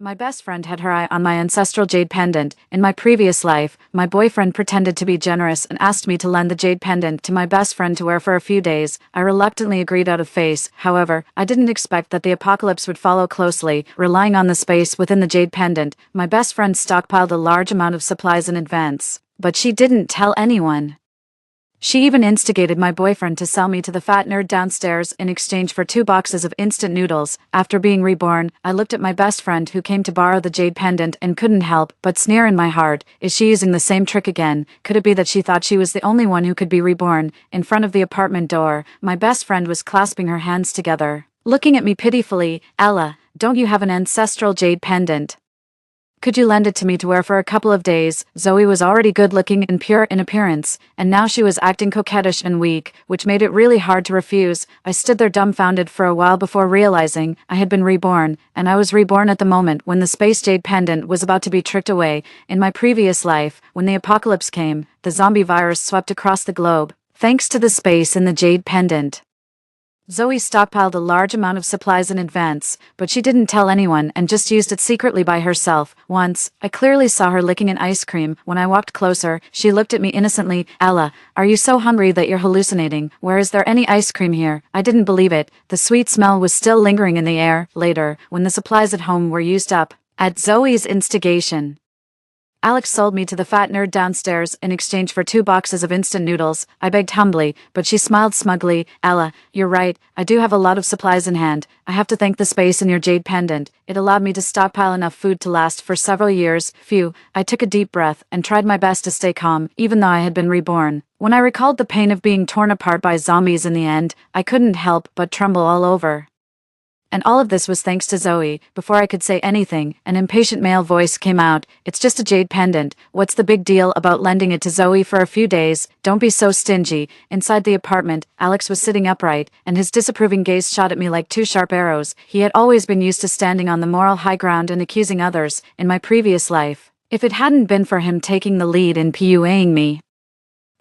My best friend had her eye on my ancestral jade pendant. In my previous life, my boyfriend pretended to be generous and asked me to lend the jade pendant to my best friend to wear for a few days. I reluctantly agreed out of face. However, I didn't expect that the apocalypse would follow closely. Relying on the space within the jade pendant, my best friend stockpiled a large amount of supplies in advance. But she didn't tell anyone. She even instigated my boyfriend to sell me to the fat nerd downstairs in exchange for 2 boxes of instant noodles. After being reborn, I looked at my best friend who came to borrow the jade pendant and couldn't help but sneer in my heart. Is she using the same trick again? Could it be that she thought she was the only one who could be reborn? In front of the apartment door, my best friend was clasping her hands together, looking at me pitifully. Ella, don't you have an ancestral jade pendant? Could you lend it to me to wear for a couple of days? Zoe was already good-looking and pure in appearance, and now she was acting coquettish and weak, which made it really hard to refuse. I stood there dumbfounded for a while before realizing I had been reborn, and I was reborn at the moment when the space jade pendant was about to be tricked away. In my previous life, when the apocalypse came, the zombie virus swept across the globe, thanks to the space in the jade pendant. Zoe stockpiled a large amount of supplies in advance, but she didn't tell anyone and just used it secretly by herself. Once, I clearly saw her licking an ice cream. When I walked closer, she looked at me innocently. Ella, are you so hungry that you're hallucinating? Where is there any ice cream here? I didn't believe it. The sweet smell was still lingering in the air. Later, when the supplies at home were used up, at Zoe's instigation, Alex sold me to the fat nerd downstairs in exchange for 2 boxes of instant noodles. I begged humbly, but she smiled smugly. Ella, you're right, I do have a lot of supplies in hand. I have to thank the space in your jade pendant. It allowed me to stockpile enough food to last for several years. Phew, I took a deep breath and tried my best to stay calm, even though I had been reborn. When I recalled the pain of being torn apart by zombies in the end, I couldn't help but tremble all over. And all of this was thanks to Zoe. Before I could say anything, an impatient male voice came out. It's just a jade pendant. What's the big deal about lending it to Zoe for a few days? Don't be so stingy. Inside the apartment, Alex was sitting upright, and his disapproving gaze shot at me like 2 sharp arrows. He had always been used to standing on the moral high ground and accusing others. In my previous life, if it hadn't been for him taking the lead in PUAing me,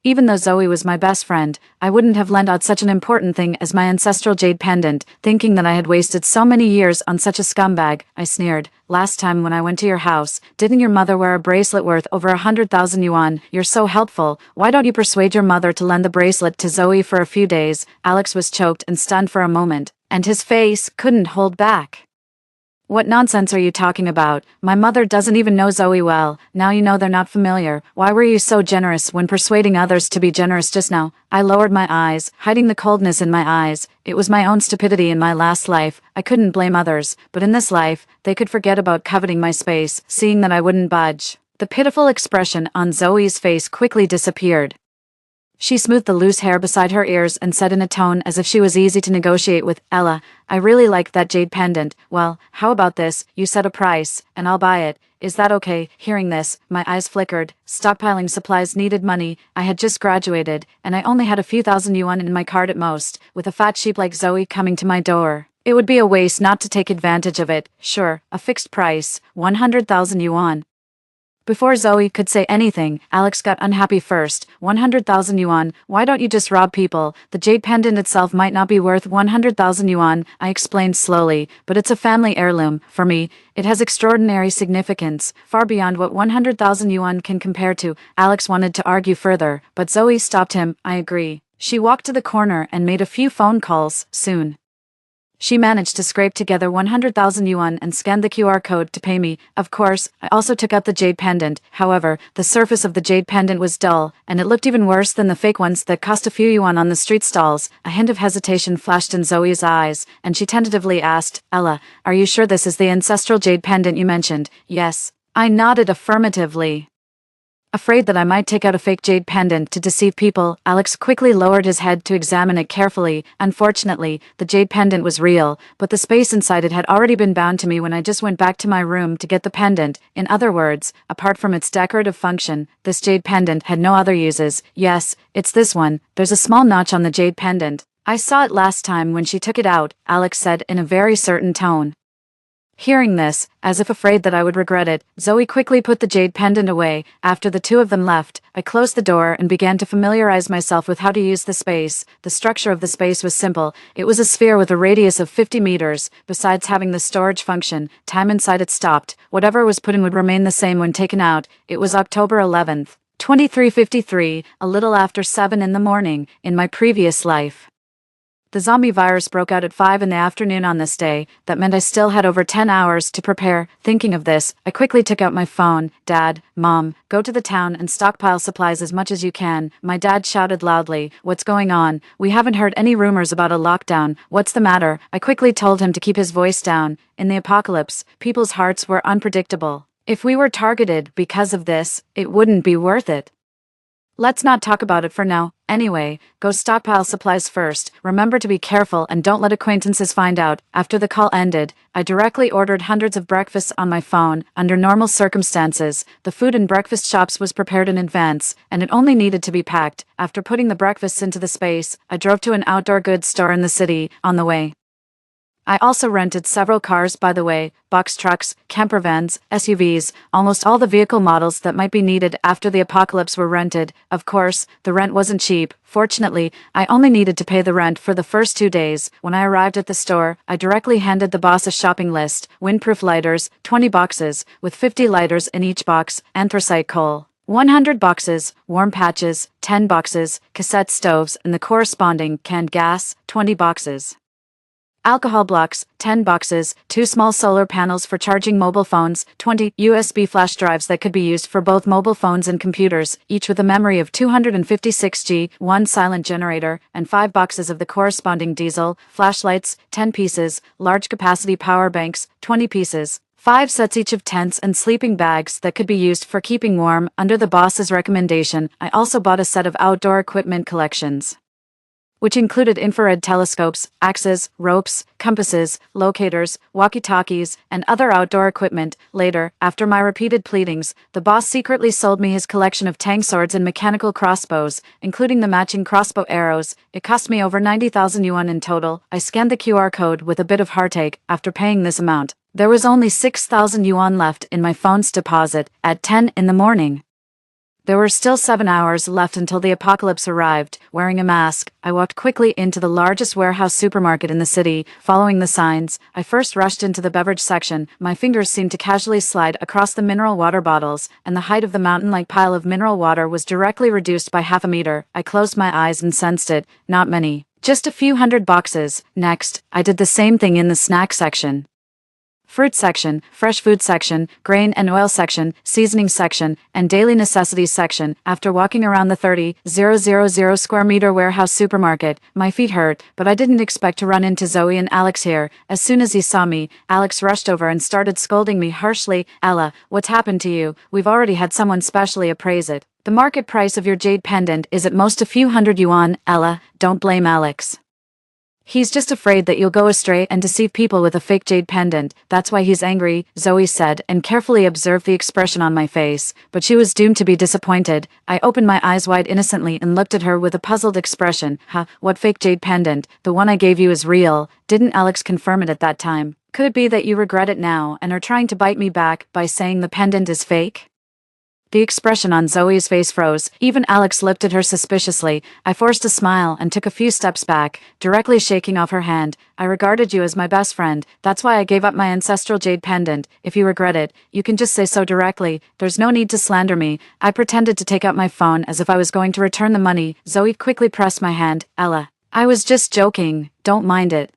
even though Zoe was my best friend, I wouldn't have lent out such an important thing as my ancestral jade pendant. Thinking that I had wasted so many years on such a scumbag, I sneered. Last time when I went to your house, didn't your mother wear a bracelet worth over 100,000 yuan? You're so helpful. Why don't you persuade your mother to lend the bracelet to Zoe for a few days? Alex was choked and stunned for a moment, and his face couldn't hold back. What nonsense are you talking about? My mother doesn't even know Zoe well. Now you know they're not familiar. Why were you so generous when persuading others to be generous just now? I lowered my eyes, hiding the coldness in my eyes. It was my own stupidity in my last life. I couldn't blame others, but in this life, they could forget about coveting my space, seeing that I wouldn't budge. The pitiful expression on Zoe's face quickly disappeared. She smoothed the loose hair beside her ears and said in a tone as if she was easy to negotiate with, Ella, I really like that jade pendant. Well, how about this? You set a price, and I'll buy it. Is that okay? Hearing this, my eyes flickered. Stockpiling supplies needed money. I had just graduated, and I only had a few thousand yuan in my card at most. With a fat sheep like Zoe coming to my door, it would be a waste not to take advantage of it. Sure, a fixed price, 100,000 yuan. Before Zoe could say anything, Alex got unhappy first. 100,000 yuan, why don't you just rob people? The jade pendant itself might not be worth 100,000 yuan, I explained slowly, but it's a family heirloom. For me, it has extraordinary significance, far beyond what 100,000 yuan can compare to. Alex wanted to argue further, but Zoe stopped him. I agree. She walked to the corner and made a few phone calls. Soon, she managed to scrape together 100,000 yuan and scanned the QR code to pay me. Of course, I also took out the jade pendant. However, the surface of the jade pendant was dull, and it looked even worse than the fake ones that cost a few yuan on the street stalls. A hint of hesitation flashed in Zoe's eyes, and she tentatively asked, Ella, are you sure this is the ancestral jade pendant you mentioned? Yes. I nodded affirmatively. Afraid that I might take out a fake jade pendant to deceive people, Alex quickly lowered his head to examine it carefully. Unfortunately, the jade pendant was real, but the space inside it had already been bound to me when I just went back to my room to get the pendant. In other words, apart from its decorative function, this jade pendant had no other uses. Yes, it's this one. There's a small notch on the jade pendant. I saw it last time when she took it out, Alex said in a very certain tone. Hearing this, as if afraid that I would regret it, Zoe quickly put the jade pendant away. After the two of them left, I closed the door and began to familiarize myself with how to use the space. The structure of the space was simple. It was a sphere with a radius of 50 meters. Besides having the storage function, time inside it stopped. Whatever was put in would remain the same when taken out. It was October 11th, 2353, a little after 7 in the morning, in my previous life. The zombie virus broke out at 5 in the afternoon on this day. That meant I still had over 10 hours to prepare. Thinking of this, I quickly took out my phone. Dad, Mom, go to the town and stockpile supplies as much as you can. My dad shouted loudly, "What's going on? We haven't heard any rumors about a lockdown. What's the matter?" I quickly told him to keep his voice down. In the apocalypse, people's hearts were unpredictable. If we were targeted because of this, it wouldn't be worth it. Let's not talk about it for now. Anyway, go stockpile supplies first. Remember to be careful and don't let acquaintances find out. After the call ended, I directly ordered hundreds of breakfasts on my phone. Under normal circumstances, the food in breakfast shops was prepared in advance, and it only needed to be packed. After putting the breakfasts into the space, I drove to an outdoor goods store in the city. On the way, I also rented several cars, by the way, box trucks, camper vans, SUVs, almost all the vehicle models that might be needed after the apocalypse were rented. Of course, the rent wasn't cheap. Fortunately, I only needed to pay the rent for the first 2 days. When I arrived at the store, I directly handed the boss a shopping list: windproof lighters, 20 boxes, with 50 lighters in each box, anthracite coal, 100 boxes, warm patches, 10 boxes, cassette stoves, and the corresponding canned gas, 20 boxes. Alcohol blocks, 10 boxes, 2 small solar panels for charging mobile phones, 20 USB flash drives that could be used for both mobile phones and computers, each with a memory of 256 GB, 1 silent generator, and 5 boxes of the corresponding diesel, flashlights, 10 pieces, large capacity power banks, 20 pieces. 5 sets each of tents and sleeping bags that could be used for keeping warm. Under the boss's recommendation, I also bought a set of outdoor equipment collections, which included infrared telescopes, axes, ropes, compasses, locators, walkie-talkies, and other outdoor equipment. Later, after my repeated pleadings, the boss secretly sold me his collection of tang swords and mechanical crossbows, including the matching crossbow arrows. It cost me over 90,000 yuan in total. I scanned the QR code with a bit of heartache. After paying this amount, there was only 6,000 yuan left in my phone's deposit. At 10 in the morning, there were still 7 hours left until the apocalypse arrived. Wearing a mask, I walked quickly into the largest warehouse supermarket in the city. Following the signs, I first rushed into the beverage section. My fingers seemed to casually slide across the mineral water bottles, and the height of the mountain-like pile of mineral water was directly reduced by half a meter. I closed my eyes and sensed it. Not many. Just a few hundred boxes. Next, I did the same thing in the snack section, fruit section, fresh food section, grain and oil section, seasoning section, and daily necessities section. After walking around the 30,000 square meter warehouse supermarket, my feet hurt, but I didn't expect to run into Zoe and Alex here. As soon as he saw me, Alex rushed over and started scolding me harshly. "Ella, what's happened to you? We've already had someone specially appraise it. The market price of your jade pendant is at most a few hundred yuan." "Ella, don't blame Alex. He's just afraid that you'll go astray and deceive people with a fake jade pendant. That's why he's angry," Zoe said, and carefully observed the expression on my face. But she was doomed to be disappointed. I opened my eyes wide innocently and looked at her with a puzzled expression. What fake jade pendant? The one I gave you is real. Didn't Alex confirm it at that time? Could it be that you regret it now and are trying to bite me back by saying the pendant is fake?" The expression on Zoe's face froze. Even Alex looked at her suspiciously. I forced a smile and took a few steps back, directly shaking off her hand. "I regarded you as my best friend. That's why I gave up my ancestral jade pendant. If you regret it, you can just say so directly. There's no need to slander me." I pretended to take out my phone as if I was going to return the money. Zoe quickly pressed my hand. "Ella, I was just joking. Don't mind it."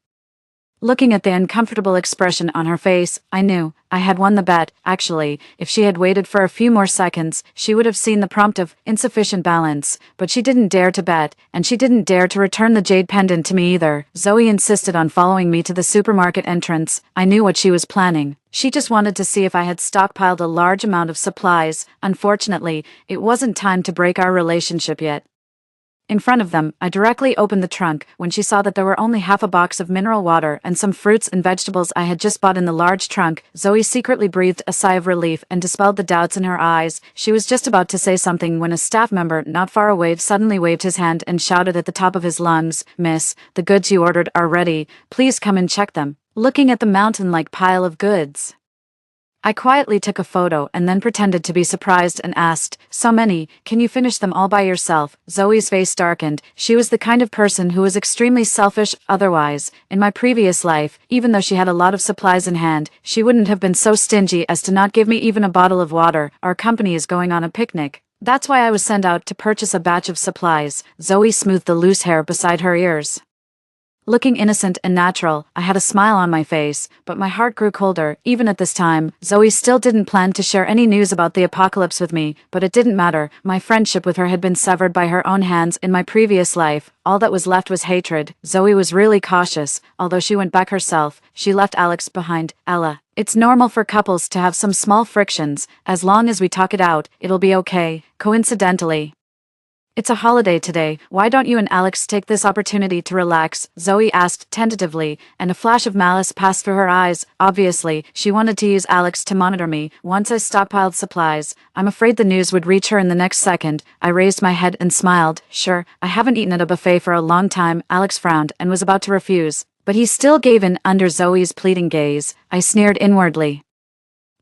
Looking at the uncomfortable expression on her face, I knew I had won the bet. Actually, if she had waited for a few more seconds, she would have seen the prompt of insufficient balance. But she didn't dare to bet, and she didn't dare to return the jade pendant to me either. Zoe insisted on following me to the supermarket entrance. I knew what she was planning. She just wanted to see if I had stockpiled a large amount of supplies. Unfortunately, it wasn't time to break our relationship yet. In front of them, I directly opened the trunk. When she saw that there were only half a box of mineral water and some fruits and vegetables I had just bought in the large trunk, Zoe secretly breathed a sigh of relief and dispelled the doubts in her eyes. She was just about to say something when a staff member not far away suddenly waved his hand and shouted at the top of his lungs, "Miss, the goods you ordered are ready. Please come and check them." looking at the mountain-like pile of goods. I quietly took a photo and then pretended to be surprised and asked, "So many, can you finish them all by yourself?" Zoe's face darkened. She was the kind of person who was extremely selfish otherwise. In my previous life, even though she had a lot of supplies in hand, she wouldn't have been so stingy as to not give me even a bottle of water. Our company is going on a picnic. That's why I was sent out to purchase a batch of supplies. Zoe smoothed the loose hair beside her ears. Looking innocent and natural, I had a smile on my face, but my heart grew colder. Even at this time, Zoe still didn't plan to share any news about the apocalypse with me, but it didn't matter. My friendship with her had been severed by her own hands in my previous life. All that was left was hatred. Zoe was really cautious. Although she went back herself, she left Alex behind. "Ella, it's normal for couples to have some small frictions. As long as we talk it out, it'll be okay." Coincidentally, "It's a holiday today, why don't you and Alex take this opportunity to relax?" Zoe asked tentatively, and a flash of malice passed through her eyes. Obviously, she wanted to use Alex to monitor me. Once I stockpiled supplies, I'm afraid the news would reach her in the next second. I raised my head and smiled. "Sure, I haven't eaten at a buffet for a long time." Alex frowned and was about to refuse, but he still gave in under Zoe's pleading gaze. I sneered inwardly,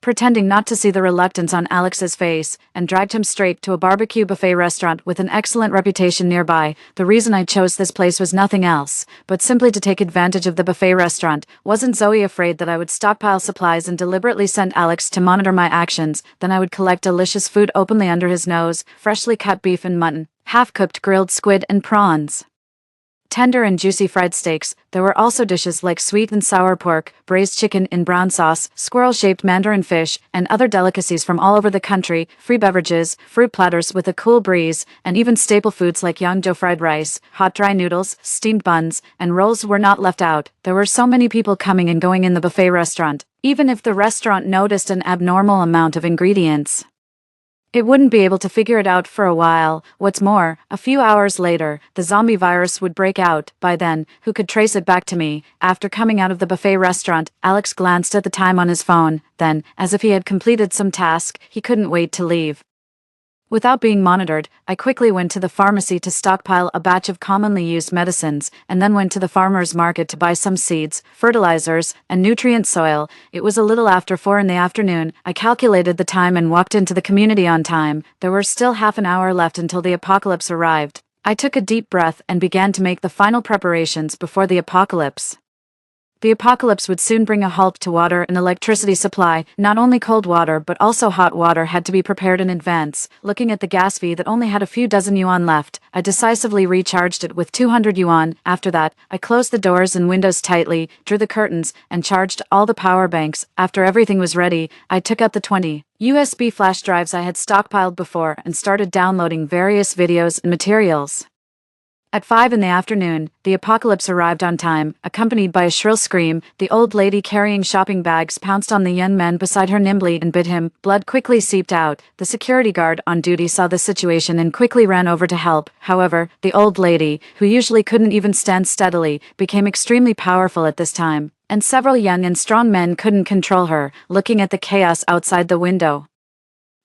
pretending not to see the reluctance on Alex's face, and dragged him straight to a barbecue buffet restaurant with an excellent reputation nearby. The reason I chose this place was nothing else, but simply to take advantage of the buffet restaurant. Wasn't Zoe afraid that I would stockpile supplies and deliberately send Alex to monitor my actions? Then I would collect delicious food openly under his nose: freshly cut beef and mutton, half-cooked grilled squid and prawns, tender and juicy fried steaks. There were also dishes like sweet and sour pork, braised chicken in brown sauce, squirrel-shaped mandarin fish, and other delicacies from all over the country, free beverages, fruit platters with a cool breeze, and even staple foods like Yangzhou fried rice, hot dry noodles, steamed buns, and rolls were not left out. There were so many people coming and going in the buffet restaurant. Even if the restaurant noticed an abnormal amount of ingredients, it wouldn't be able to figure it out for a while. What's more, a few hours later, the zombie virus would break out. By then, who could trace it back to me? After coming out of the buffet restaurant, Alex glanced at the time on his phone. Then, as if he had completed some task, he couldn't wait to leave. Without being monitored, I quickly went to the pharmacy to stockpile a batch of commonly used medicines, and then went to the farmer's market to buy some seeds, fertilizers, and nutrient soil. It was a little after 4 in the afternoon. I calculated the time and walked into the community on time. There were still half an hour left until the apocalypse arrived. I took a deep breath and began to make the final preparations before the apocalypse. The apocalypse would soon bring a halt to water and electricity supply. Not only cold water but also hot water had to be prepared in advance. Looking at the gas fee that only had a few dozen yuan left, I decisively recharged it with 200 yuan. After that, I closed the doors and windows tightly, drew the curtains, and charged all the power banks. After everything was ready, I took out the 20 USB flash drives I had stockpiled before and started downloading various videos and materials. At 5 in the afternoon, the apocalypse arrived on time, accompanied by a shrill scream. The old lady carrying shopping bags pounced on the young man beside her nimbly and bit him. Blood quickly seeped out. The security guard on duty saw the situation and quickly ran over to help. However, the old lady, who usually couldn't even stand steadily, became extremely powerful at this time, and several young and strong men couldn't control her. Looking at the chaos outside the window,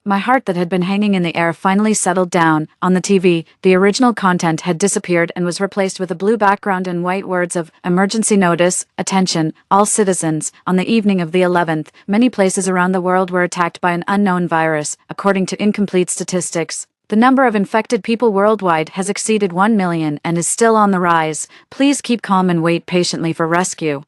my heart that had been hanging in the air finally settled down. On the TV, the original content had disappeared and was replaced with a blue background and white words of "Emergency Notice, Attention, all citizens." On the evening of the 11th, many places around the world were attacked by an unknown virus. According to incomplete statistics, the number of infected people worldwide has exceeded 1 million and is still on the rise. Please keep calm and wait patiently for rescue.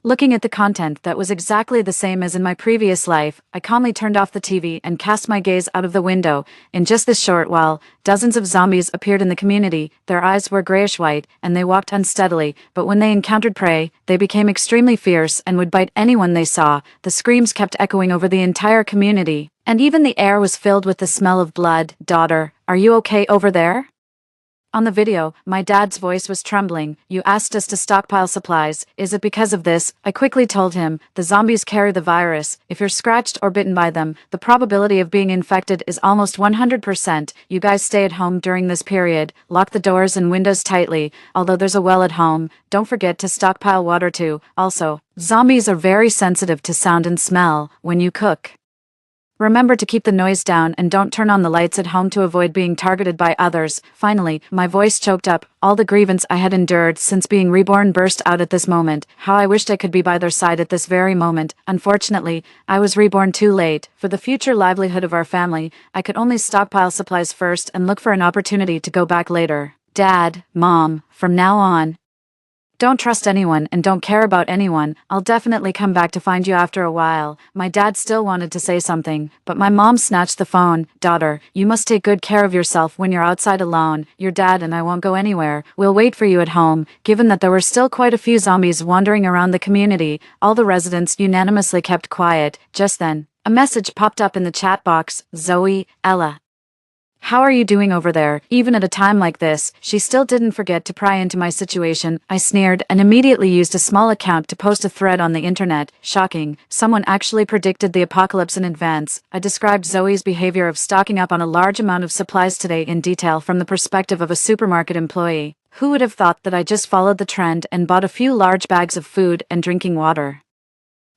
Looking at the content that was exactly the same as in my previous life, I calmly turned off the TV and cast my gaze out of the window. In just this short while, dozens of zombies appeared in the community. Their eyes were grayish-white, and they walked unsteadily, but when they encountered prey, they became extremely fierce and would bite anyone they saw. The screams kept echoing over the entire community, and even the air was filled with the smell of blood. "Daughter, are you okay over there?" On the video, my dad's voice was trembling. "You asked us to stockpile supplies. Is it because of this?" I quickly told him, "The zombies carry the virus. If you're scratched or bitten by them, the probability of being infected is almost 100%. You guys stay at home during this period. Lock the doors and windows tightly. Although there's a well at home, don't forget to stockpile water too. Also, zombies are very sensitive to sound and smell when you cook. Remember to keep the noise down and don't turn on the lights at home to avoid being targeted by others. Finally, my voice choked up. All the grievance I had endured since being reborn burst out at this moment. How I wished I could be by their side at this very moment. Unfortunately, I was reborn too late. For the future livelihood of our family, I could only stockpile supplies first and look for an opportunity to go back later. Dad, Mom, from now on, don't trust anyone and don't care about anyone. I'll definitely come back to find you after a while. My dad still wanted to say something, but my mom snatched the phone. Daughter, you must take good care of yourself when you're outside alone. Your dad and I won't go anywhere. We'll wait for you at home. Given that there were still quite a few zombies wandering around the community, all the residents unanimously kept quiet. Just then, a message popped up in the chat box. Zoe, Ella. How are you doing over there? Even at a time like this, she still didn't forget to pry into my situation. I sneered and immediately used a small account to post a thread on the internet. Shocking. Someone actually predicted the apocalypse in advance. I described Zoe's behavior of stocking up on a large amount of supplies today in detail from the perspective of a supermarket employee. Who would have thought that I just followed the trend and bought a few large bags of food and drinking water?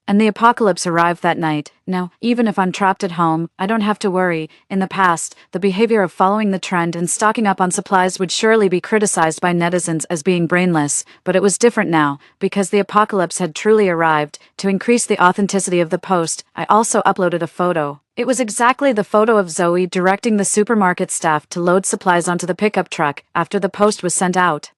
And the apocalypse arrived that night. Now, even if I'm trapped at home, I don't have to worry. In the past, the behavior of following the trend and stocking up on supplies would surely be criticized by netizens as being brainless, but it was different now, because the apocalypse had truly arrived. To increase the authenticity of the post, I also uploaded a photo. It was exactly the photo of Zoe directing the supermarket staff to load supplies onto the pickup truck after the post was sent out.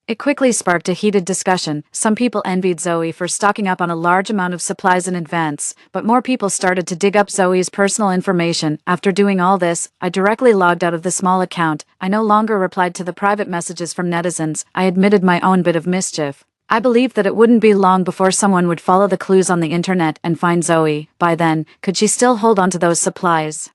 It quickly sparked a heated discussion. Some people envied Zoe for stocking up on a large amount of supplies in advance, but more people started to dig up Zoe's personal information. After doing all this, I directly logged out of the small account. I no longer replied to the private messages from netizens. I admitted my own bit of mischief. I believed that it wouldn't be long before someone would follow the clues on the internet and find Zoe. By then, could she still hold on to those supplies?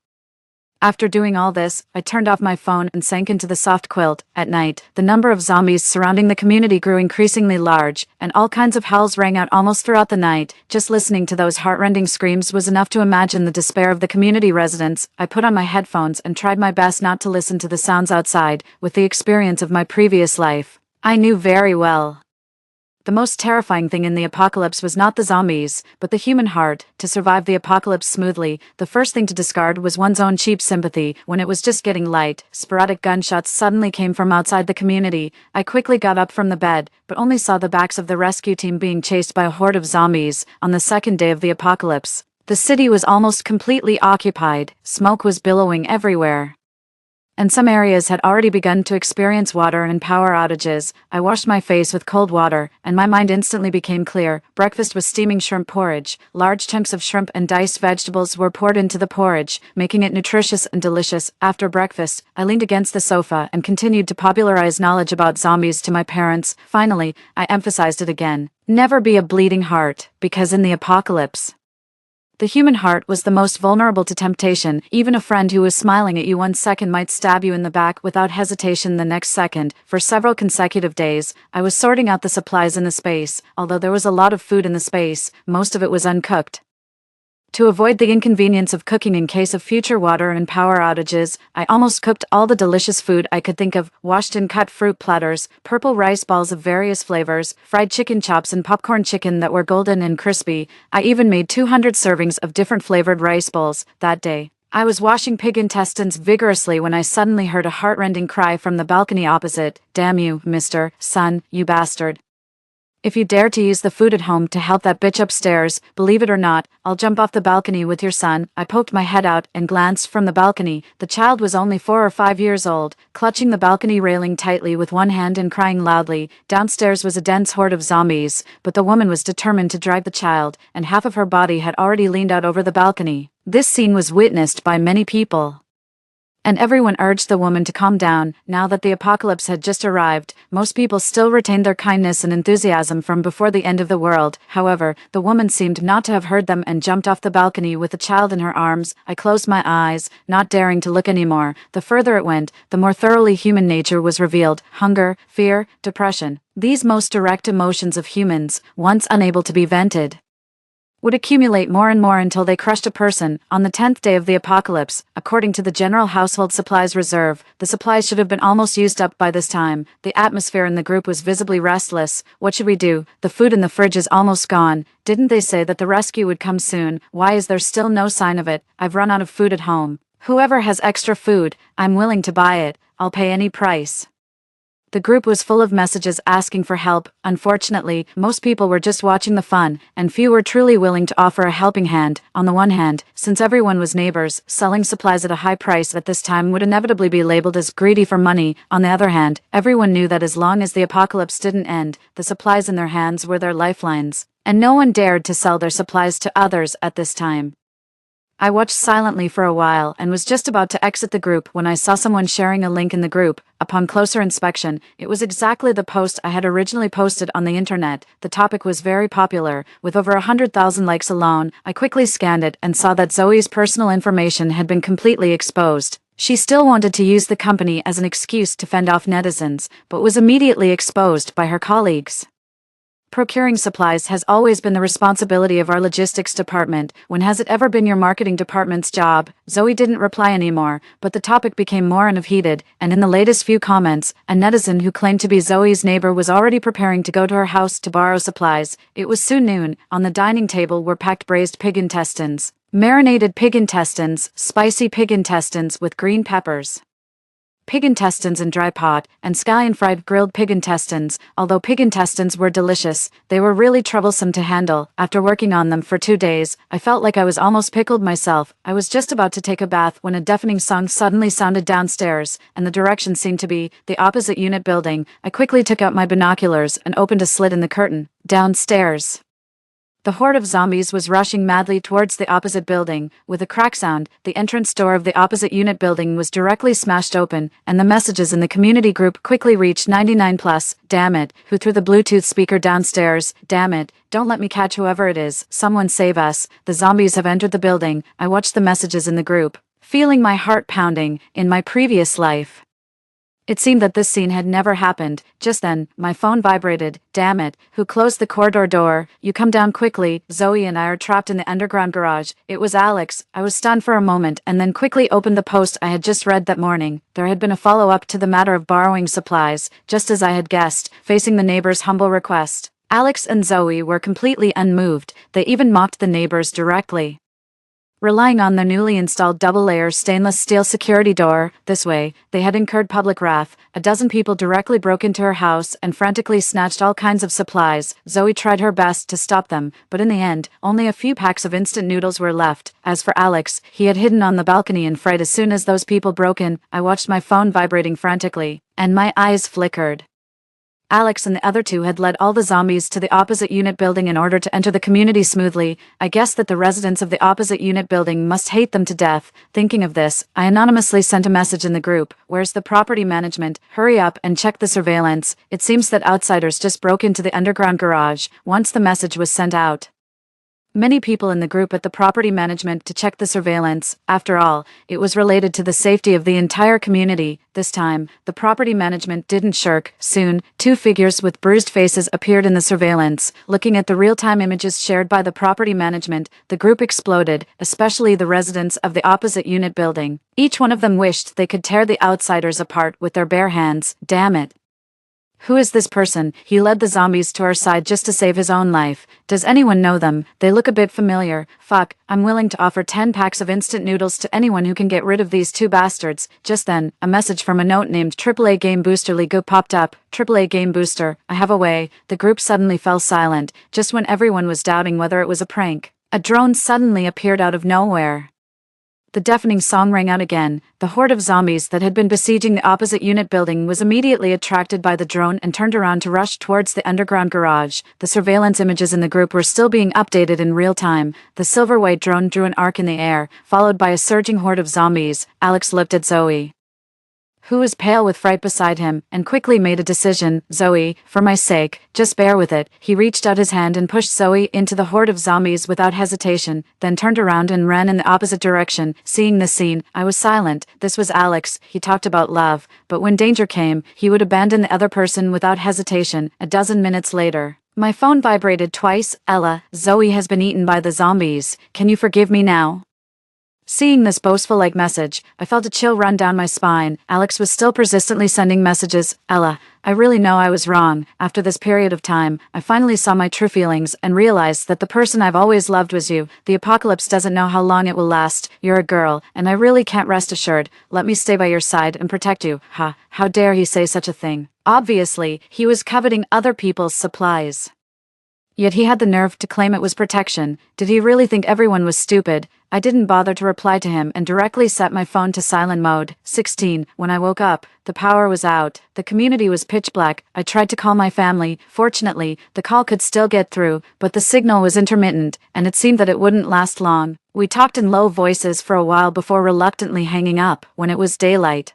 After doing all this, I turned off my phone and sank into the soft quilt. At night, the number of zombies surrounding the community grew increasingly large, and all kinds of howls rang out almost throughout the night. Just listening to those heartrending screams was enough to imagine the despair of the community residents. I put on my headphones and tried my best not to listen to the sounds outside. With the experience of my previous life, I knew very well the most terrifying thing in the apocalypse was not the zombies, but the human heart. To survive the apocalypse smoothly, the first thing to discard was one's own cheap sympathy. When it was just getting light, sporadic gunshots suddenly came from outside the community. I quickly got up from the bed, but only saw the backs of the rescue team being chased by a horde of zombies. On the second day of the apocalypse, the city was almost completely occupied. Smoke was billowing everywhere, and some areas had already begun to experience water and power outages. I washed my face with cold water, and my mind instantly became clear. Breakfast was steaming shrimp porridge. Large chunks of shrimp and diced vegetables were poured into the porridge, making it nutritious and delicious. After breakfast, I leaned against the sofa and continued to popularize knowledge about zombies to my parents. Finally, I emphasized it again. Never be a bleeding heart, because in the apocalypse, the human heart was the most vulnerable to temptation. Even a friend who was smiling at you 1 second might stab you in the back without hesitation the next second. For several consecutive days, I was sorting out the supplies in the space. Although there was a lot of food in the space, most of it was uncooked. To avoid the inconvenience of cooking in case of future water and power outages, I almost cooked all the delicious food I could think of. Washed and cut fruit platters, purple rice balls of various flavors, fried chicken chops and popcorn chicken that were golden and crispy. I even made 200 servings of different flavored rice bowls. That day, I was washing pig intestines vigorously when I suddenly heard a heartrending cry from the balcony opposite. "Damn you, Mr. Son, you bastard. If you dare to use the food at home to help that bitch upstairs, believe it or not, I'll jump off the balcony with your son." I poked my head out and glanced from the balcony. The child was only 4 or 5 years old, clutching the balcony railing tightly with one hand and crying loudly. Downstairs was a dense horde of zombies, but the woman was determined to drive the child, and half of her body had already leaned out over the balcony. This scene was witnessed by many people, and everyone urged the woman to calm down. Now that the apocalypse had just arrived, most people still retained their kindness and enthusiasm from before the end of the world. However, the woman seemed not to have heard them and jumped off the balcony with the child in her arms. I closed my eyes, not daring to look anymore. The further it went, the more thoroughly human nature was revealed. Hunger, fear, depression. These most direct emotions of humans, once unable to be vented, would accumulate more and more until they crushed a person. On the 10th day of the apocalypse, according to the General Household Supplies Reserve, the supplies should have been almost used up by this time. The atmosphere in the group was visibly restless. What should we do? The food in the fridge is almost gone. Didn't they say that the rescue would come soon? Why is there still no sign of it? I've run out of food at home. Whoever has extra food, I'm willing to buy it. I'll pay any price. The group was full of messages asking for help. Unfortunately, most people were just watching the fun, and few were truly willing to offer a helping hand. On the one hand, since everyone was neighbors, selling supplies at a high price at this time would inevitably be labeled as greedy for money. On the other hand, everyone knew that as long as the apocalypse didn't end, the supplies in their hands were their lifelines, and no one dared to sell their supplies to others at this time. I watched silently for a while and was just about to exit the group when I saw someone sharing a link in the group. Upon closer inspection, it was exactly the post I had originally posted on the internet. The topic was very popular, with over 100,000 likes alone. I quickly scanned it and saw that Zoe's personal information had been completely exposed. She still wanted to use the company as an excuse to fend off netizens, but was immediately exposed by her colleagues. Procuring supplies has always been the responsibility of our logistics department. When has it ever been your marketing department's job? Zoe didn't reply anymore, but the topic became more and heated, and in the latest few comments, a netizen who claimed to be Zoe's neighbor was already preparing to go to her house to borrow supplies. It was soon noon. On the dining table were packed braised pig intestines, marinated pig intestines, spicy pig intestines with green peppers, pig intestines in dry pot, and scallion-fried grilled pig intestines. Although pig intestines were delicious, they were really troublesome to handle. After working on them for 2 days, I felt like I was almost pickled myself. I was just about to take a bath when a deafening song suddenly sounded downstairs, and the direction seemed to be the opposite unit building. I quickly took out my binoculars and opened a slit in the curtain. Downstairs, the horde of zombies was rushing madly towards the opposite building. With a crack sound, the entrance door of the opposite unit building was directly smashed open, and the messages in the community group quickly reached 99+. Damn it, who threw the Bluetooth speaker downstairs? Damn it, don't let me catch whoever it is. Someone save us. The zombies have entered the building. I watched the messages in the group, feeling my heart pounding. In my previous life, it seemed that this scene had never happened. Just then, my phone vibrated. Damn it, who closed the corridor door? You come down quickly. Zoe and I are trapped in the underground garage. It was Alex. I was stunned for a moment and then quickly opened the post I had just read that morning. There had been a follow-up to the matter of borrowing supplies, just as I had guessed, facing the neighbor's humble request. Alex and Zoe were completely unmoved. They even mocked the neighbors directly, relying on their newly installed double-layer stainless steel security door. This way, they had incurred public wrath. A dozen people directly broke into her house and frantically snatched all kinds of supplies. Zoe tried her best to stop them, but in the end, only a few packs of instant noodles were left. As for Alex, he had hidden on the balcony in fright as soon as those people broke in. I watched my phone vibrating frantically, and my eyes flickered. Alex and the other two had led all the zombies to the opposite unit building in order to enter the community smoothly. I guessed that the residents of the opposite unit building must hate them to death. Thinking of this, I anonymously sent a message in the group. Where's the property management? Hurry up and check the surveillance. It seems that outsiders just broke into the underground garage. Once the message was sent out, many people in the group at the property management to check the surveillance. After all, it was related to the safety of the entire community. This time, the property management didn't shirk. Soon, 2 figures with bruised faces appeared in the surveillance. Looking at the real-time images shared by the property management, the group exploded, especially the residents of the opposite unit building. Each one of them wished they could tear the outsiders apart with their bare hands. Damn it. Who is this person? He led the zombies to our side just to save his own life. Does anyone know them? They look a bit familiar. Fuck, I'm willing to offer 10 packs of instant noodles to anyone who can get rid of these 2 bastards. Just then, a message from a note named AAA Game Booster Lego popped up. AAA Game Booster, I have a way. The group suddenly fell silent, just when everyone was doubting whether it was a prank. A drone suddenly appeared out of nowhere. The deafening song rang out again. The horde of zombies that had been besieging the opposite unit building was immediately attracted by the drone and turned around to rush towards the underground garage. The surveillance images in the group were still being updated in real time. The silver-white drone drew an arc in the air, followed by a surging horde of zombies. Alex looked at Zoe, who was pale with fright beside him, and quickly made a decision. Zoe, for my sake, just bear with it. He reached out his hand and pushed Zoe into the horde of zombies without hesitation, then turned around and ran in the opposite direction. Seeing this scene, I was silent. This was Alex. He talked about love, but when danger came, he would abandon the other person without hesitation. A dozen minutes later, My phone vibrated twice. Ella, Zoe has been eaten by the zombies. Can you forgive me now? Seeing this boastful-like message, I felt a chill run down my spine. Alex was still persistently sending messages. Ella, I really know I was wrong. After this period of time, I finally saw my true feelings and realized that the person I've always loved was you. The apocalypse doesn't know how long it will last. You're a girl, and I really can't rest assured. Let me stay by your side and protect you. Ha, how dare he say such a thing? Obviously, he was coveting other people's supplies. Yet he had the nerve to claim it was protection. Did he really think everyone was stupid? I didn't bother to reply to him and directly set my phone to silent mode. 16. When I woke up, the power was out. The community was pitch black. I tried to call my family. Fortunately, the call could still get through, but the signal was intermittent, and it seemed that it wouldn't last long. We talked in low voices for a while before reluctantly hanging up when it was daylight.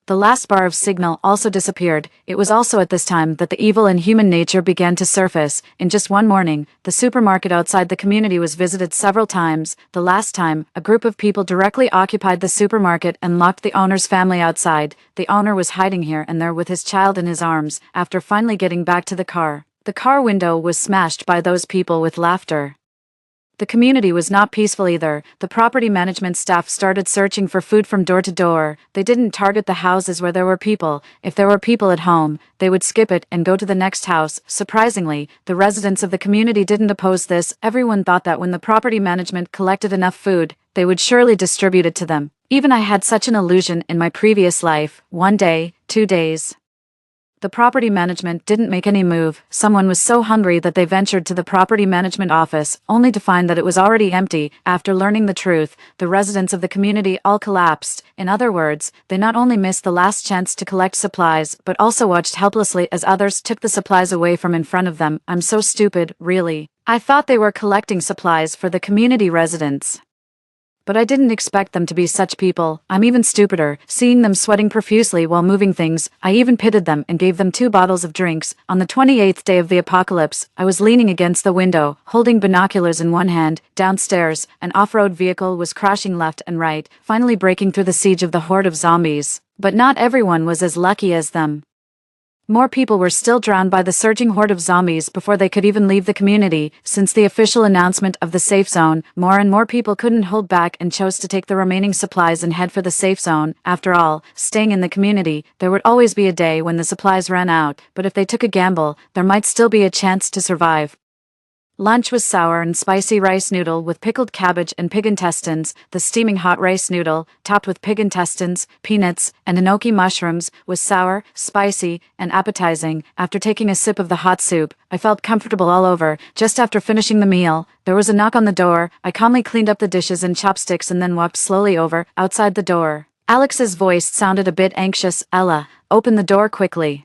The last bar of signal also disappeared. It was also at this time that the evil in human nature began to surface. In just one morning, the supermarket outside the community was visited several times. The last time, a group of people directly occupied the supermarket and locked the owner's family outside. The owner was hiding here and there with his child in his arms, after finally getting back to the car. The car window was smashed by those people with laughter. The community was not peaceful either. The property management staff started searching for food from door to door. They didn't target the houses where there were people. If there were people at home, they would skip it and go to the next house. Surprisingly, the residents of the community didn't oppose this. Everyone thought that when the property management collected enough food, they would surely distribute it to them. Even I had such an illusion in my previous life. 1 day, 2 days. The property management didn't make any move. Someone was so hungry that they ventured to the property management office, only to find that it was already empty. After learning the truth, the residents of the community all collapsed. In other words, they not only missed the last chance to collect supplies, but also watched helplessly as others took the supplies away from in front of them. I'm so stupid, really. I thought they were collecting supplies for the community residents. But I didn't expect them to be such people. I'm even stupider, seeing them sweating profusely while moving things. I even pitied them and gave them 2 bottles of drinks. On the 28th day of the apocalypse, I was leaning against the window, holding binoculars in one hand. Downstairs, an off-road vehicle was crashing left and right, finally breaking through the siege of the horde of zombies. But not everyone was as lucky as them. More people were still drowned by the surging horde of zombies before they could even leave the community. Since the official announcement of the safe zone, more and more people couldn't hold back and chose to take the remaining supplies and head for the safe zone. After all, staying in the community, there would always be a day when the supplies ran out, but if they took a gamble, there might still be a chance to survive. Lunch was sour and spicy rice noodle with pickled cabbage and pig intestines. The steaming hot rice noodle, topped with pig intestines, peanuts, and enoki mushrooms, was sour, spicy, and appetizing. After taking a sip of the hot soup, I felt comfortable all over. Just after finishing the meal, there was a knock on the door. I calmly cleaned up the dishes and chopsticks and then walked slowly over, outside the door. Alex's voice sounded a bit anxious. Ella, open the door quickly.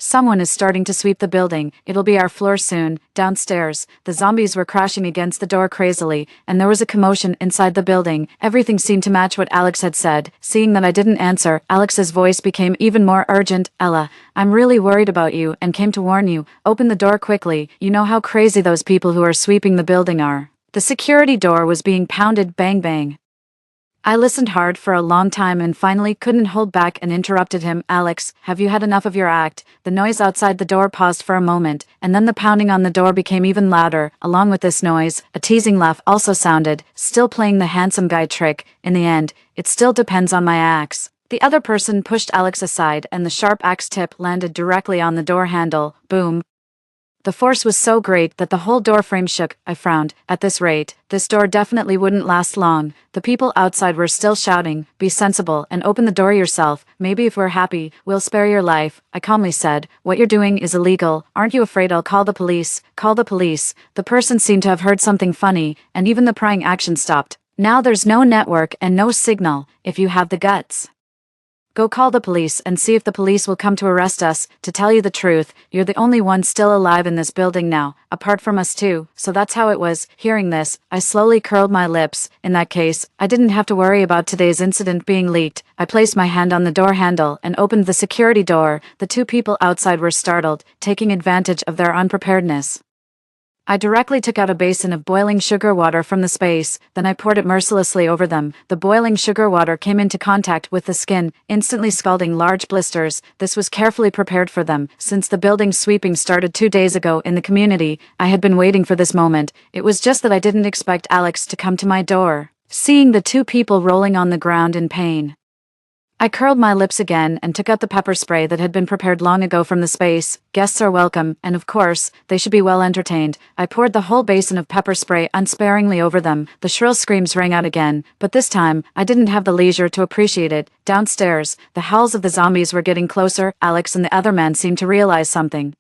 Someone is starting to sweep the building. It'll be our floor soon. Downstairs, the zombies were crashing against the door crazily, and there was a commotion inside the building. Everything seemed to match what Alex had said. Seeing that I didn't answer, Alex's voice became even more urgent. Ella, I'm really worried about you and came to warn you. Open the door quickly. You know how crazy those people who are sweeping the building are. The security door was being pounded. Bang bang. I listened hard for a long time and finally couldn't hold back and interrupted him. Alex, have you had enough of your act? The noise outside the door paused for a moment, and then the pounding on the door became even louder. Along with this noise, a teasing laugh also sounded, still playing the handsome guy trick. In the end, it still depends on my axe. The other person pushed Alex aside and the sharp axe tip landed directly on the door handle. Boom. The force was so great that the whole door frame shook. I frowned. At this rate, this door definitely wouldn't last long. The people outside were still shouting, "Be sensible and open the door yourself. Maybe if we're happy, we'll spare your life." I calmly said, "What you're doing is illegal. Aren't you afraid I'll call the police?" Call the police. The person seemed to have heard something funny, and even the prying action stopped. Now there's no network and no signal, if you have the guts. Go call the police and see if the police will come to arrest us. To tell you the truth, you're the only one still alive in this building now, apart from us too, so that's how it was. Hearing this, I slowly curled my lips. In that case, I didn't have to worry about today's incident being leaked. I placed my hand on the door handle and opened the security door. The 2 people outside were startled, taking advantage of their unpreparedness. I directly took out a basin of boiling sugar water from the space, then I poured it mercilessly over them. The boiling sugar water came into contact with the skin, instantly scalding large blisters. This was carefully prepared for them. Since the building sweeping started 2 days ago in the community, I had been waiting for this moment. It was just that I didn't expect Alex to come to my door. Seeing the two people rolling on the ground in pain, I curled my lips again and took out the pepper spray that had been prepared long ago from the space. Guests are welcome, and of course, they should be well entertained. I poured the whole basin of pepper spray unsparingly over them. The shrill screams rang out again, but this time, I didn't have the leisure to appreciate it. Downstairs, the howls of the zombies were getting closer. Alex and the other man seemed to realize something.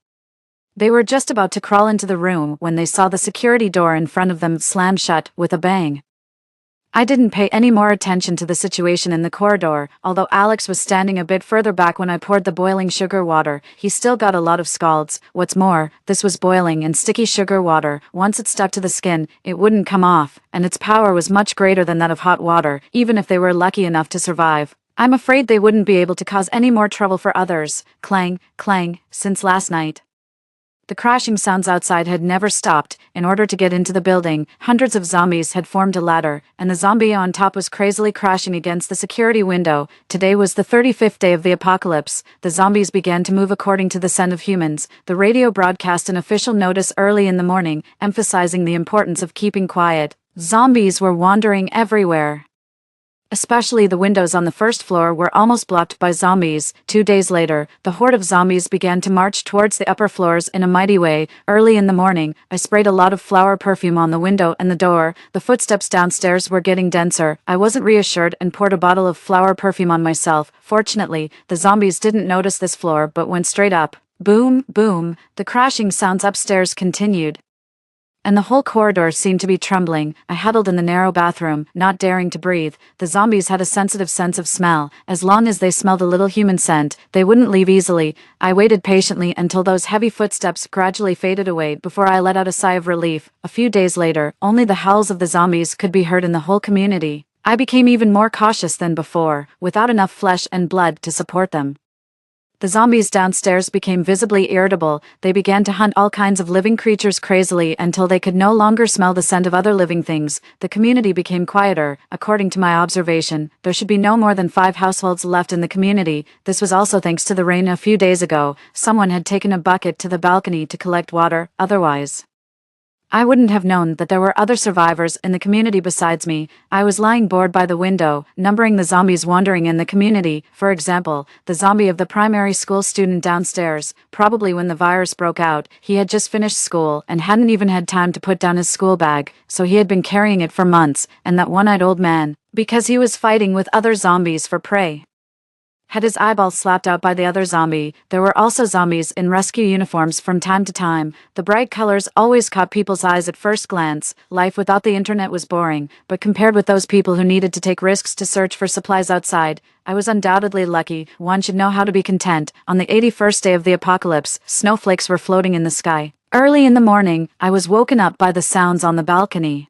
They were just about to crawl into the room when they saw the security door in front of them slam shut with a bang. I didn't pay any more attention to the situation in the corridor, although Alex was standing a bit further back when I poured the boiling sugar water. He still got a lot of scalds. What's more, this was boiling and sticky sugar water. Once it stuck to the skin, it wouldn't come off, and its power was much greater than that of hot water, even if they were lucky enough to survive. I'm afraid they wouldn't be able to cause any more trouble for others. Clang, clang, since last night. The crashing sounds outside had never stopped. In order to get into the building, hundreds of zombies had formed a ladder, and the zombie on top was crazily crashing against the security window. Today was the 35th day of the apocalypse. The zombies began to move according to the scent of humans. The radio broadcast an official notice early in the morning, emphasizing the importance of keeping quiet. Zombies were wandering everywhere. Especially the windows on the first floor were almost blocked by zombies. 2 days later, the horde of zombies began to march towards the upper floors in a mighty way. Early in the morning, I sprayed a lot of flower perfume on the window and the door. The footsteps downstairs were getting denser. I wasn't reassured and poured a bottle of flower perfume on myself. Fortunately, the zombies didn't notice this floor but went straight up. Boom, boom, the crashing sounds upstairs continued, and the whole corridor seemed to be trembling. I huddled in the narrow bathroom, not daring to breathe. The zombies had a sensitive sense of smell. As long as they smelled a little human scent, they wouldn't leave easily. I waited patiently until those heavy footsteps gradually faded away before I let out a sigh of relief. A few days later, only the howls of the zombies could be heard in the whole community. I became even more cautious than before, without enough flesh and blood to support them. The zombies downstairs became visibly irritable. They began to hunt all kinds of living creatures crazily until they could no longer smell the scent of other living things. The community became quieter. According to my observation, there should be no more than 5 households left in the community. This was also thanks to the rain a few days ago. Someone had taken a bucket to the balcony to collect water, otherwise I wouldn't have known that there were other survivors in the community besides me. I was lying bored by the window, numbering the zombies wandering in the community. For example, the zombie of the primary school student downstairs. Probably when the virus broke out, he had just finished school and hadn't even had time to put down his school bag, so he had been carrying it for months. And that one-eyed old man, because he was fighting with other zombies for prey, had his eyeballs slapped out by the other zombie. There were also zombies in rescue uniforms from time to time. The bright colors always caught people's eyes at first glance. Life without the internet was boring, but compared with those people who needed to take risks to search for supplies outside, I was undoubtedly lucky. One should know how to be content. On the 81st day of the apocalypse, snowflakes were floating in the sky. Early in the morning, I was woken up by the sounds on the balcony.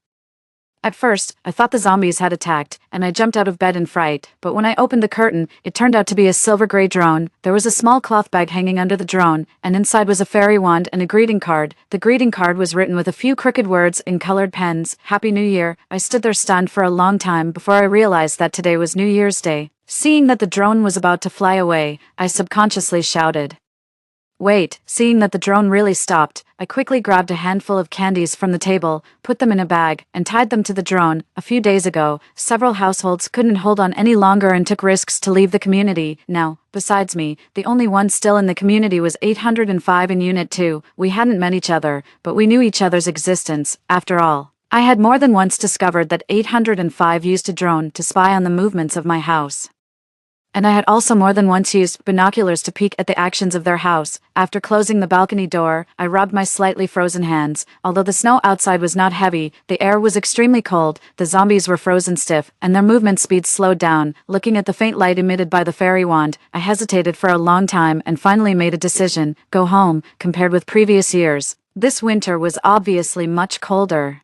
At first, I thought the zombies had attacked, and I jumped out of bed in fright, but when I opened the curtain, it turned out to be a silver-gray drone. There was a small cloth bag hanging under the drone, and inside was a fairy wand and a greeting card. The greeting card was written with a few crooked words in colored pens. Happy New Year. I stood there stunned for a long time before I realized that today was New Year's Day. Seeing that the drone was about to fly away, I subconsciously shouted, "Wait!" Seeing that the drone really stopped, I quickly grabbed a handful of candies from the table, put them in a bag, and tied them to the drone. A few days ago, several households couldn't hold on any longer and took risks to leave the community. Now, besides me, the only one still in the community was 805 in Unit 2. We hadn't met each other, but we knew each other's existence. After all, I had more than once discovered that 805 used a drone to spy on the movements of my house. And I had also more than once used binoculars to peek at the actions of their house. After closing the balcony door, I rubbed my slightly frozen hands. Although the snow outside was not heavy, the air was extremely cold. The zombies were frozen stiff, and their movement speed slowed down. Looking at the faint light emitted by the fairy wand, I hesitated for a long time and finally made a decision: go home. Compared with previous years, this winter was obviously much colder.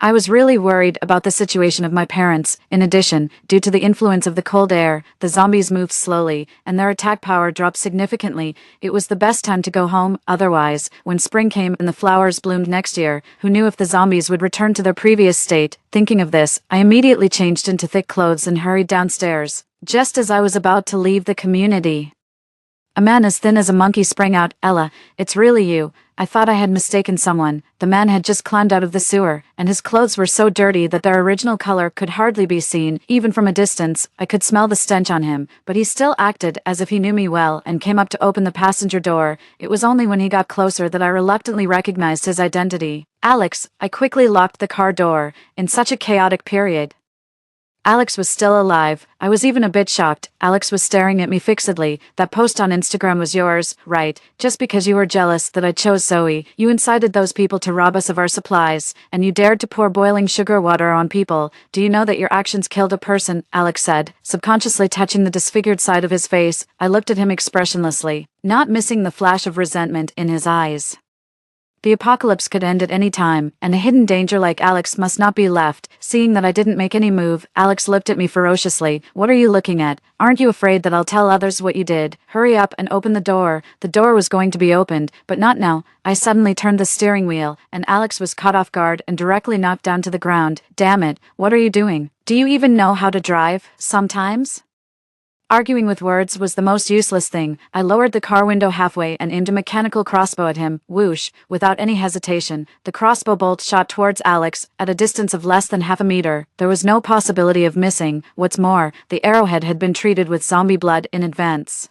I was really worried about the situation of my parents. In addition, due to the influence of the cold air, the zombies moved slowly, and their attack power dropped significantly. It was the best time to go home. Otherwise, when spring came and the flowers bloomed next year, who knew if the zombies would return to their previous state? Thinking of this, I immediately changed into thick clothes and hurried downstairs. Just as I was about to leave the community, a man as thin as a monkey sprang out. "Ella, it's really you. I thought I had mistaken someone." The man had just climbed out of the sewer, and his clothes were so dirty that their original color could hardly be seen. Even from a distance, I could smell the stench on him, but he still acted as if he knew me well and came up to open the passenger door. It was only when he got closer that I reluctantly recognized his identity. "Alex." I quickly locked the car door. In such a chaotic period, Alex was still alive. I was even a bit shocked. Alex was staring at me fixedly. "That post on Instagram was yours, right? Just because you were jealous that I chose Zoe, you incited those people to rob us of our supplies, and you dared to pour boiling sugar water on people. Do you know that your actions killed a person?" Alex said, subconsciously touching the disfigured side of his face. I looked at him expressionlessly, not missing the flash of resentment in his eyes. The apocalypse could end at any time, and a hidden danger like Alex must not be left. Seeing that I didn't make any move, Alex looked at me ferociously. "What are you looking at? Aren't you afraid that I'll tell others what you did? Hurry up and open the door." The door was going to be opened, but not now. I suddenly turned the steering wheel, and Alex was caught off guard and directly knocked down to the ground. "Damn it, what are you doing? Do you even know how to drive? Sometimes?" Arguing with words was the most useless thing. I lowered the car window halfway and aimed a mechanical crossbow at him. Whoosh! Without any hesitation, the crossbow bolt shot towards Alex, at a distance of less than half a meter. There was no possibility of missing. What's more, the arrowhead had been treated with zombie blood in advance.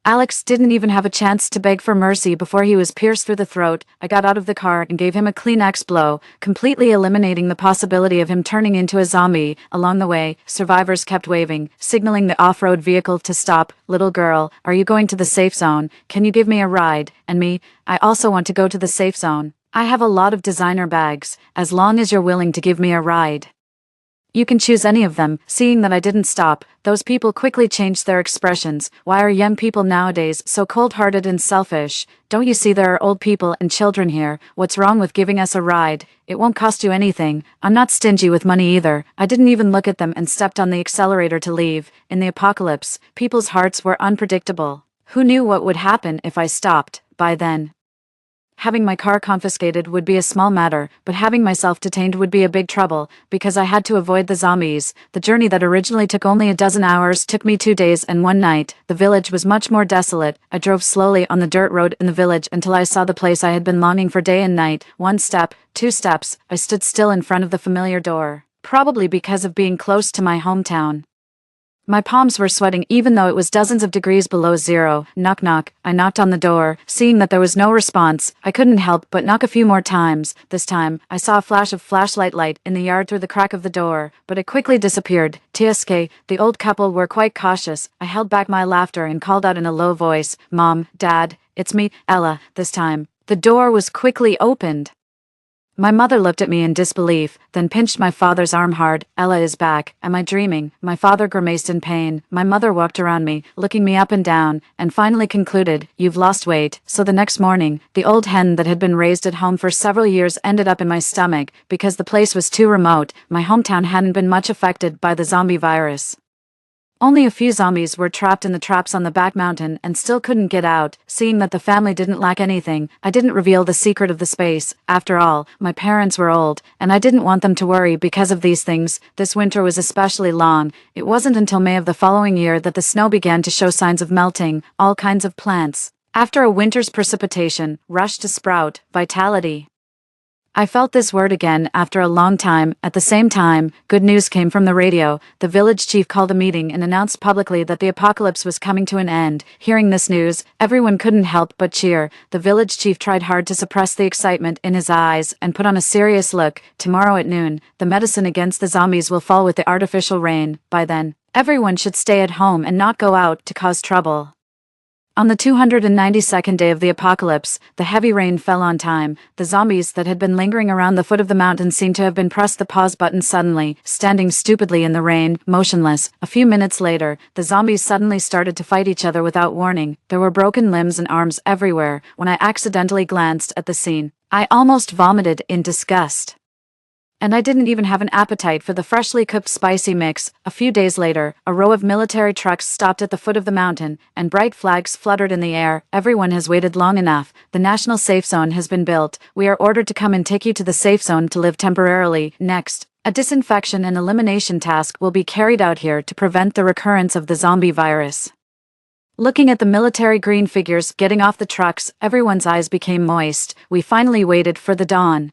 Alex didn't even have a chance to beg for mercy before he was pierced through the throat. I got out of the car and gave him a clean axe blow, completely eliminating the possibility of him turning into a zombie. Along the way, survivors kept waving, signaling the off-road vehicle to stop. "Little girl, are you going to the safe zone? Can you give me a ride?" And me, "I also want to go to the safe zone. I have a lot of designer bags, as long as you're willing to give me a ride. You can choose any of them." Seeing that I didn't stop, those people quickly changed their expressions. "Why are young people nowadays so cold-hearted and selfish? Don't you see there are old people and children here? What's wrong with giving us a ride? It won't cost you anything. I'm not stingy with money either." I didn't even look at them and stepped on the accelerator to leave. In the apocalypse, people's hearts were unpredictable. Who knew what would happen if I stopped? By then, having my car confiscated would be a small matter, but having myself detained would be a big trouble, because I had to avoid the zombies. The journey that originally took only a dozen hours took me 2 days and 1 night. The village was much more desolate. I drove slowly on the dirt road in the village until I saw the place I had been longing for day and night. 1 step, 2 steps, I stood still in front of the familiar door, probably because of being close to my hometown. My palms were sweating even though it was dozens of degrees below zero. Knock knock. I knocked on the door. Seeing that there was no response, I couldn't help but knock a few more times. This time, I saw a flash of flashlight light in the yard through the crack of the door, but it quickly disappeared. TSK, the old couple were quite cautious. I held back my laughter and called out in a low voice, "Mom, Dad, it's me, Ella." This time, the door was quickly opened. My mother looked at me in disbelief, then pinched my father's arm hard. "Ella is back. Am I dreaming?" My father grimaced in pain. My mother walked around me, looking me up and down, and finally concluded, "You've lost weight." So the next morning, the old hen that had been raised at home for several years ended up in my stomach, because the place was too remote. My hometown hadn't been much affected by the zombie virus. Only a few zombies were trapped in the traps on the back mountain and still couldn't get out. Seeing that the family didn't lack anything, I didn't reveal the secret of the space. After all, my parents were old, and I didn't want them to worry because of these things. This winter was especially long. It wasn't until May of the following year that the snow began to show signs of melting. All kinds of plants, after a winter's precipitation, rushed to sprout. Vitality. I felt this word again after a long time. At the same time, good news came from the radio. The village chief called a meeting and announced publicly that the apocalypse was coming to an end. Hearing this news, everyone couldn't help but cheer. The village chief tried hard to suppress the excitement in his eyes and put on a serious look. "Tomorrow at noon, the medicine against the zombies will fall with the artificial rain. By then, everyone should stay at home and not go out to cause trouble." On the 292nd day of the apocalypse, the heavy rain fell on time. The zombies that had been lingering around the foot of the mountain seemed to have been pressed the pause button suddenly, standing stupidly in the rain, motionless. A few minutes later, the zombies suddenly started to fight each other without warning. There were broken limbs and arms everywhere. When I accidentally glanced at the scene, I almost vomited in disgust. And I didn't even have an appetite for the freshly cooked spicy mix. A few days later, a row of military trucks stopped at the foot of the mountain, and bright flags fluttered in the air. Everyone has waited long enough. The national safe zone has been built. We are ordered to come and take you to the safe zone to live temporarily. Next, a disinfection and elimination task will be carried out here to prevent the recurrence of the zombie virus. Looking at the military green figures getting off the trucks, everyone's eyes became moist. We finally waited for the dawn.